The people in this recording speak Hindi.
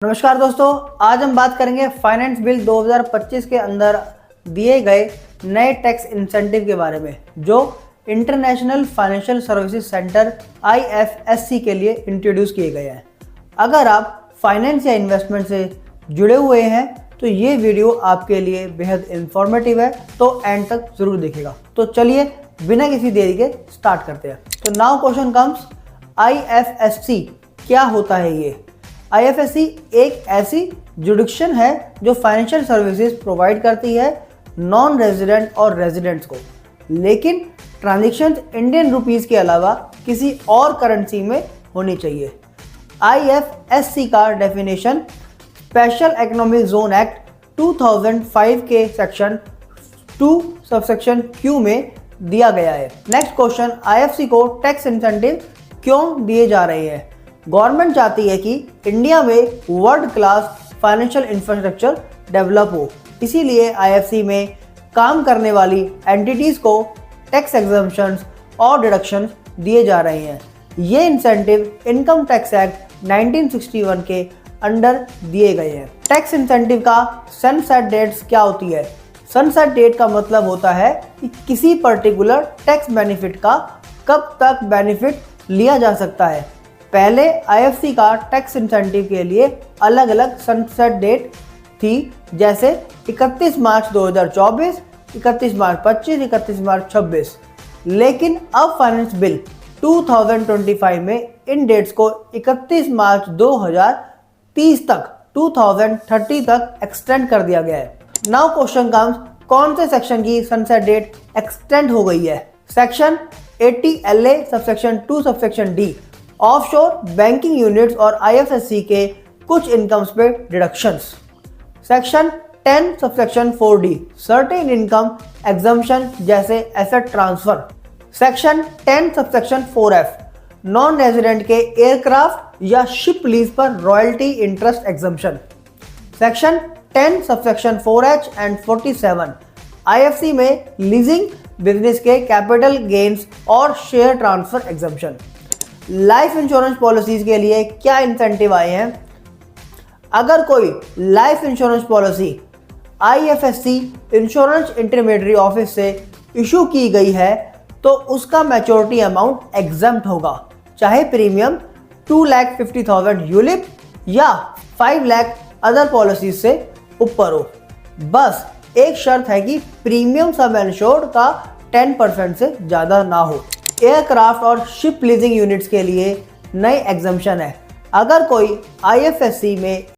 नमस्कार दोस्तों, आज हम बात करेंगे फाइनेंस बिल 2025 के अंदर दिए गए नए टैक्स इंसेंटिव के बारे में जो international financial services centre IFSC के लिए इंट्रोड्यूस किए गए हैं। अगर आप फाइनेंस या इन्वेस्टमेंट से जुड़े हुए हैं तो ये वीडियो आपके लिए बेहद इंफॉर्मेटिव है, तो एंड तक जरूर देखिएगा। तो चलिए बिना किसी देरी के स्टार्ट करते हैं। तो नाउ क्वेश्चन कम्स, IFSC क्या होता है? ये IFSC एक ऐसी जुडिक्शन है जो फाइनेंशियल सर्विसेज प्रोवाइड करती है नॉन रेजिडेंट और रेजिडेंट्स को, लेकिन ट्रांजैक्शंस इंडियन रुपीस के अलावा किसी और करेंसी में होनी चाहिए। IFSC का definition special economic zone act 2005 के सेक्शन 2 सबसेक्शन Q में दिया गया है। नेक्स्ट क्वेश्चन, IFSC को टैक्स इंसेंटिव क्यों दिए जा रहे हैं? गवर्नमेंट चाहती है कि इंडिया में world class financial infrastructure develop हो, इसीलिए IFSC में काम करने वाली एंटिटीज़ को टैक्स एग्जम्पशंस और डिडक्शंस दिए जा रहे हैं। ये इंसेंटिव इनकम टैक्स एक्ट 1961 के अंडर दिए गए हैं। टैक्स इंसेंटिव का सनसेट डेट्स क्या होती है? सनसेट डेट का मतलब होता है कि किसी पर्टिकुलर टैक्स बेनिफिट का कब तक बेनिफिट लिया जा सकता है। पहले IFSC का टैक्स इंसेंटिव के लिए अलग अलग सनसेट डेट थी, जैसे 31 मार्च 2024, 31 मार्च 25, 31 मार्च 26। लेकिन अब फाइनेंस बिल 2025 में इन डेट्स को 31 मार्च 2030 तक 2030 तक एक्सटेंड कर दिया गया है। नाउ क्वेश्चन कम्स, कौन से सेक्शन की सनसेट डेट एक्सटेंड हो गई है? Section 80 LA subsection 2 subsection D offshore banking units और IFSC के कुछ इनकम्स पे deductions. Section 10 subsection 4D certain income exemption जैसे asset transfer. Section 10 subsection 4F non resident के एयरक्राफ्ट या शिप लीज पर royalty interest exemption. Section 10 subsection 4H and 47 IFSC में लीजिंग बिजनेस के कैपिटल गेन्स और share transfer exemption. Life insurance policies के लिए क्या इंसेंटिव आए हैं? अगर कोई life insurance policy IFSC insurance intermediary office से इशू की गई है तो उसका मैच्योरिटी अमाउंट एग्जम्प्ट होगा, चाहे प्रीमियम 2,50,000 यूलिप या 5 लाख अदर पॉलिसीज से ऊपर हो। बस एक शर्त है कि प्रीमियम सब इंश्योर्ड का 10% से ज़्यादा ना हो। एयरक्राफ्ट और शिप लीजिंग यूनिट्स के लिए नई एग्जम्पशन है। अगर कोई IFSC में